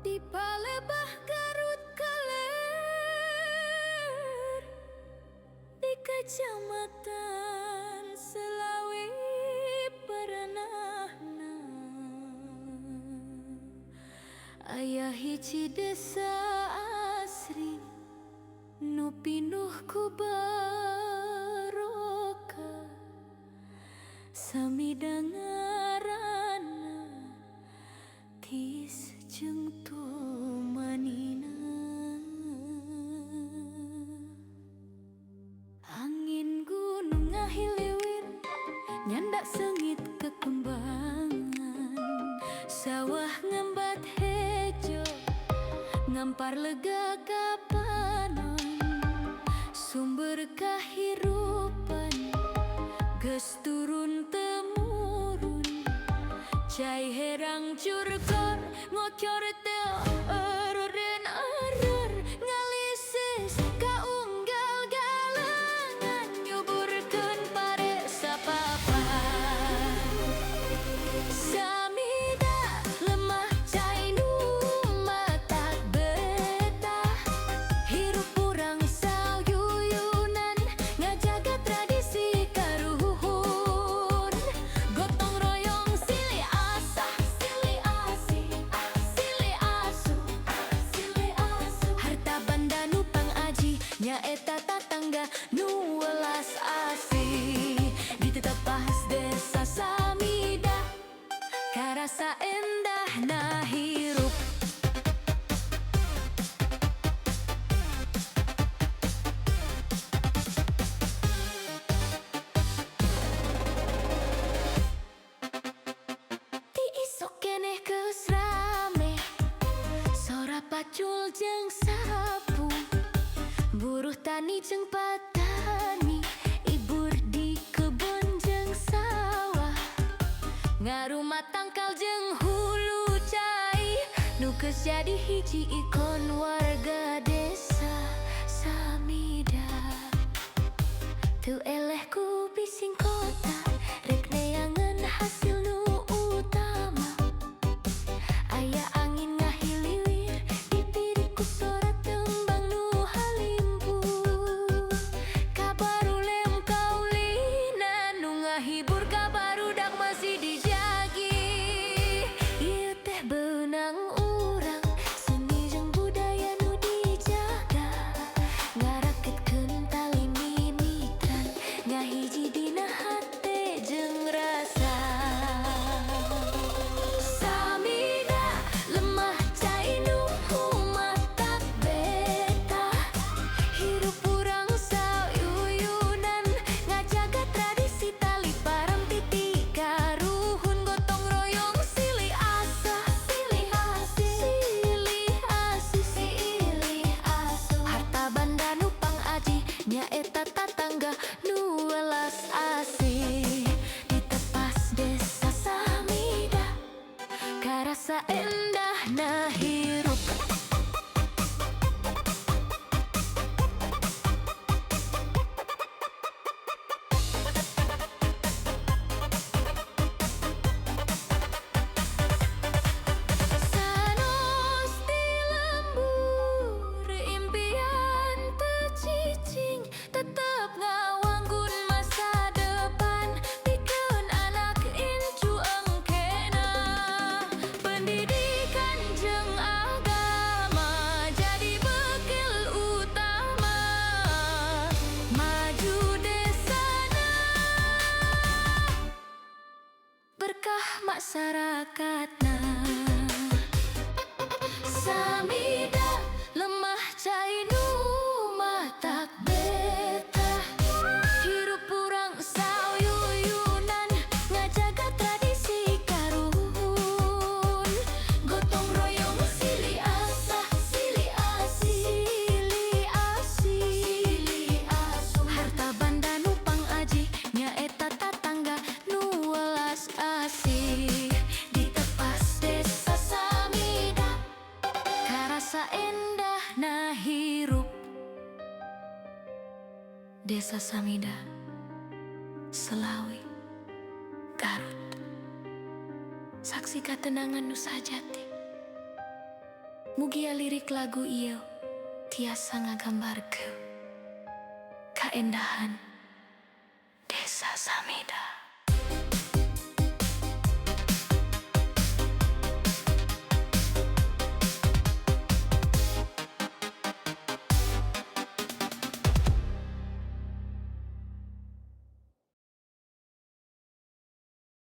Di Palembang Garut Kaler, di Kecamatan Selawi Perenahna, aya hiji desa asri nu pinuh ku barokah, samida ngaranna Tis jeung Tumanina. Angin gunung ngahiliwir nyandak sengit kekembangan, sawah ngembat hejo ngampar lega kapanon, sumber kahirupan geus turun temurun, cai herang curkor ngocor teu erureun ereur, ngalisis kaunggal galengan nyuburkeun pare sapapan. Samida lemah cai nu matak betah, hirup urang sayuyunan ngajaga tradisi karuhun, gotong royong silih asah silih asih silih asuh silih asuh, harta banda nu pangaji nyaeta tatangga nu welas asih. Di tetepas desa Samida karasa endahna hirup. Di isuk keneh geus rame, sora pacul jeung sapu, buruh tani jeung patani, ibur di kebon jeung sawah, ngarumah tangkal jeung hulu cai, nu geus jadi hiji ikon warga desa Samida. Teu eleh ku bising kota, rek neangan hasil nu utama, aya angin ngahiliwir dipiriku sora tembang nu halimpuh, kabarulem kaulina nu ngahibur kabarudak masih dijagi. Ieu teh beunang urang, seni jeung budaya nu dijaga, ngarakitkeun tali mimigran ngahiji dina hate jeung rasa. Samida lemah cai nu matak betah, hirup urang sayuyunan ngajaga tradisi tali paramti ti karuhun, gotong royong silih asah silih asih silih asuh silih asuh, harta banda nu pangaji nyaeta tatangga nu welas asih. Di tepas desa Samida karasa endahna hirup. Sanos di lembur impian teu cicing, tetep ngawanggun masa depan, pikeun anak incu engkena. Pendidikan jeung agama jadi bekil utama, maju desana berkah masyarakatna. Samida lemah cai nu matak betah, hirup urang sayuyunan ngajaga tradisi karuhun, gotong royong silih asah silih asih silih asih silih asuh, harta banda nu pangaji nyaeta tatangga nu welas asih. Di tepas desa Samida karasa endahna hirup. Desa Samida, Selawi, Garut, saksi katenangan nu sajati. Mugia lirik lagu iyo tiasa ngagambarkeun kaendahan Desa Samida.